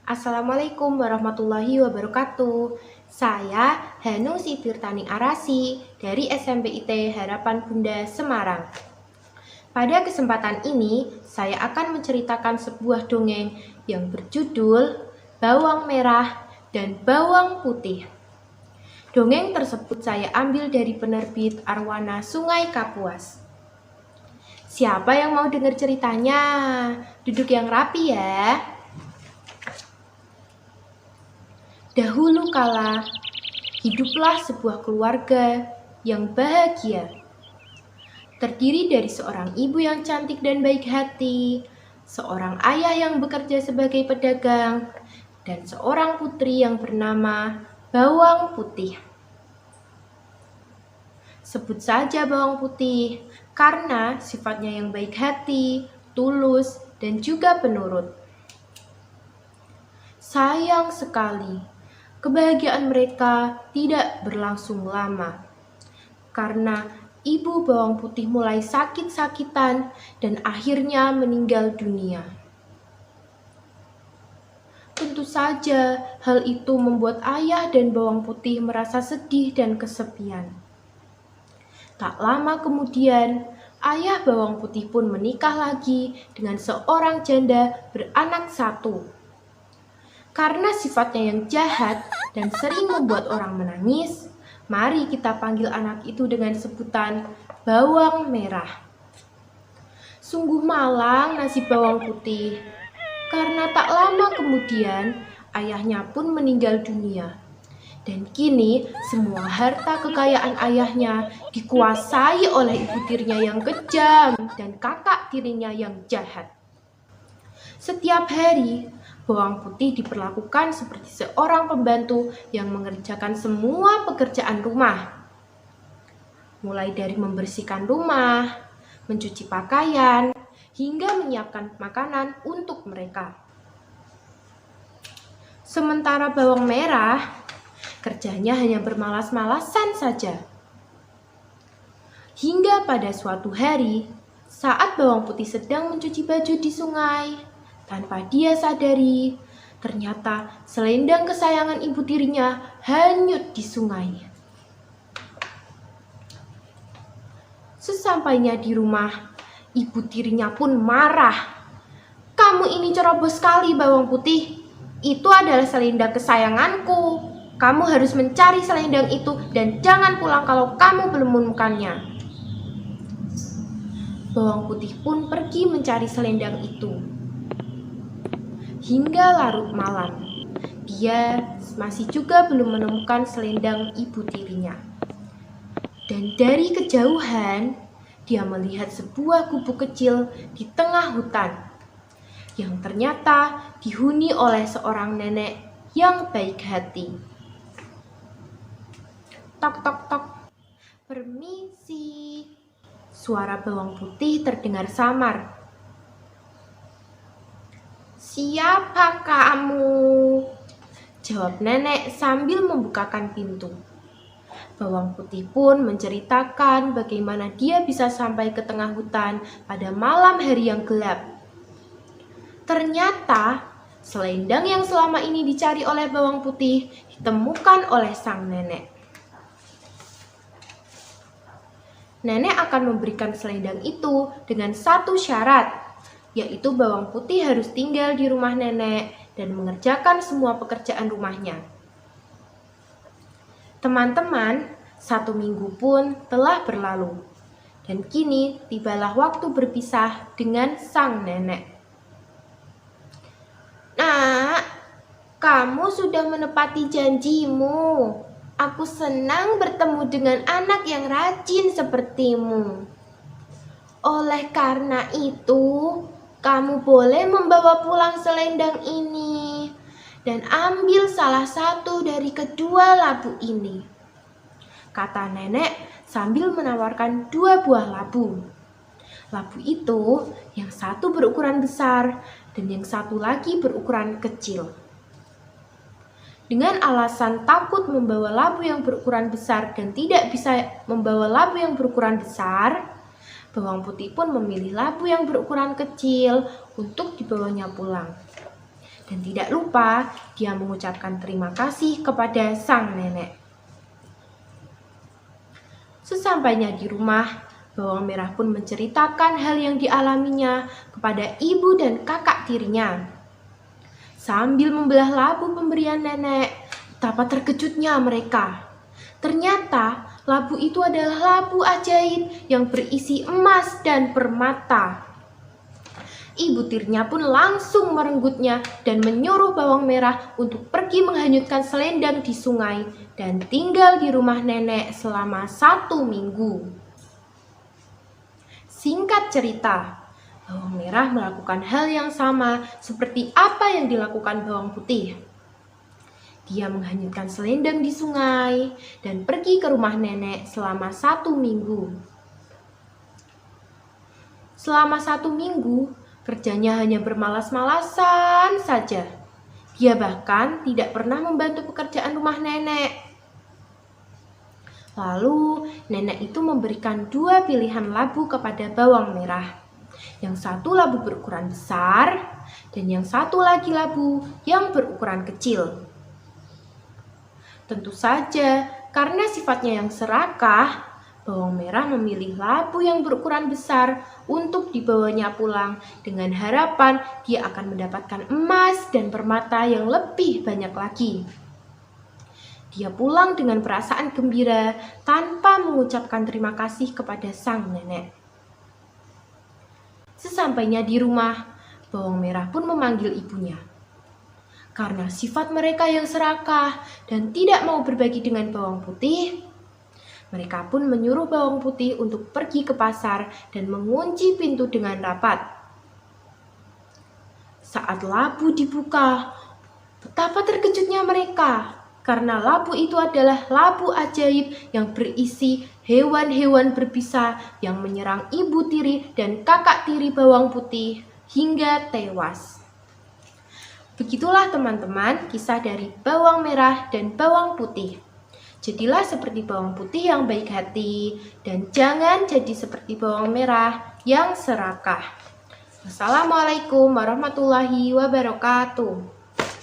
Assalamualaikum warahmatullahi wabarakatuh. Saya Hanung Sitirtani Arasi dari SMPIT Harapan Bunda Semarang. Pada kesempatan ini, saya akan menceritakan sebuah dongeng yang berjudul Bawang Merah dan Bawang Putih. Dongeng tersebut saya ambil dari penerbit Arwana Sungai Kapuas. Siapa yang mau dengar ceritanya? Duduk yang rapi ya. Dahulu kala, hiduplah sebuah keluarga yang bahagia. Terdiri dari seorang ibu yang cantik dan baik hati, seorang ayah yang bekerja sebagai pedagang, dan seorang putri yang bernama Bawang Putih. Sebut saja Bawang Putih, karena sifatnya yang baik hati, tulus, dan juga penurut. Sayang sekali, kebahagiaan mereka tidak berlangsung lama, karena ibu Bawang Putih mulai sakit-sakitan dan akhirnya meninggal dunia. Tentu saja hal itu membuat ayah dan Bawang Putih merasa sedih dan kesepian. Tak lama kemudian, ayah Bawang Putih pun menikah lagi dengan seorang janda beranak satu. Karena sifatnya yang jahat dan sering membuat orang menangis, mari kita panggil anak itu dengan sebutan Bawang Merah. Sungguh malang nasib Bawang Putih, karena tak lama kemudian ayahnya pun meninggal dunia. Dan kini semua harta kekayaan ayahnya dikuasai oleh ibu tirinya yang kejam dan kakak tirinya yang jahat. Setiap hari, Bawang Putih diperlakukan seperti seorang pembantu yang mengerjakan semua pekerjaan rumah. Mulai dari membersihkan rumah, mencuci pakaian, hingga menyiapkan makanan untuk mereka. Sementara Bawang Merah, kerjanya hanya bermalas-malasan saja. Hingga pada suatu hari, saat Bawang Putih sedang mencuci baju di sungai, tanpa dia sadari, ternyata selendang kesayangan ibu tirinya hanyut di sungai. Sesampainya di rumah, ibu tirinya pun marah. "Kamu ini ceroboh sekali, Bawang Putih. Itu adalah selendang kesayanganku. Kamu harus mencari selendang itu dan jangan pulang kalau kamu belum menemukannya." Bawang Putih pun pergi mencari selendang itu. Hingga larut malam, dia masih juga belum menemukan selendang ibu tirinya. Dan dari kejauhan, dia melihat sebuah gubuk kecil di tengah hutan, yang ternyata dihuni oleh seorang nenek yang baik hati. Tok tok tok. "Permisi." Suara Bawang Putih terdengar samar. "Siapa kamu?" jawab nenek sambil membukakan pintu. Bawang Putih pun menceritakan bagaimana dia bisa sampai ke tengah hutan pada malam hari yang gelap. Ternyata selendang yang selama ini dicari oleh Bawang Putih ditemukan oleh sang nenek. Nenek akan memberikan selendang itu dengan satu syarat, yaitu Bawang Putih harus tinggal di rumah nenek dan mengerjakan semua pekerjaan rumahnya. Teman-teman, 1 minggu pun telah berlalu, dan kini tibalah waktu berpisah dengan sang nenek. "Nak, kamu sudah menepati janjimu. Aku senang bertemu dengan anak yang rajin sepertimu. Oleh karena itu, kamu boleh membawa pulang selendang ini dan ambil salah satu dari kedua labu ini," kata nenek sambil menawarkan 2 buah labu. Labu itu yang satu berukuran besar dan yang satu lagi berukuran kecil. Dengan alasan takut membawa labu yang berukuran besar dan tidak bisa membawa labu yang berukuran besar, Bawang Putih pun memilih labu yang berukuran kecil untuk dibawanya pulang. Dan tidak lupa dia mengucapkan terima kasih kepada sang nenek. Sesampainya di rumah, bawang merah pun menceritakan hal yang dialaminya kepada ibu dan kakak tirinya. Sambil membelah labu pemberian nenek, betapa terkejutnya mereka. Ternyata labu itu adalah labu ajaib yang berisi emas dan permata. Ibu tirinya pun langsung merenggutnya dan menyuruh bawang merah untuk pergi menghanyutkan selendang di sungai dan tinggal di rumah nenek selama 1 minggu. Singkat cerita, bawang merah melakukan hal yang sama seperti apa yang dilakukan bawang putih. Dia menghanyutkan selendang di sungai dan pergi ke rumah nenek selama 1 minggu. Selama 1 minggu, kerjanya hanya bermalas-malasan saja. Dia bahkan tidak pernah membantu pekerjaan rumah nenek. Lalu, nenek itu memberikan 2 pilihan labu kepada bawang merah. Yang satu labu berukuran besar, dan yang satu lagi labu yang berukuran kecil. Tentu saja, karena sifatnya yang serakah, bawang merah memilih labu yang berukuran besar untuk dibawanya pulang dengan harapan dia akan mendapatkan emas dan permata yang lebih banyak lagi. Dia pulang dengan perasaan gembira tanpa mengucapkan terima kasih kepada sang nenek. Sesampainya di rumah, bawang merah pun memanggil ibunya. Karena sifat mereka yang serakah dan tidak mau berbagi dengan bawang putih, mereka pun menyuruh bawang putih untuk pergi ke pasar dan mengunci pintu dengan rapat. Saat labu dibuka, betapa terkejutnya mereka karena labu itu adalah labu ajaib yang berisi hewan-hewan berbisa yang menyerang ibu tiri dan kakak tiri bawang putih hingga tewas. Begitulah teman-teman kisah dari bawang merah dan bawang putih. Jadilah seperti bawang putih yang baik hati, dan jangan jadi seperti bawang merah yang serakah. Wassalamualaikum warahmatullahi wabarakatuh.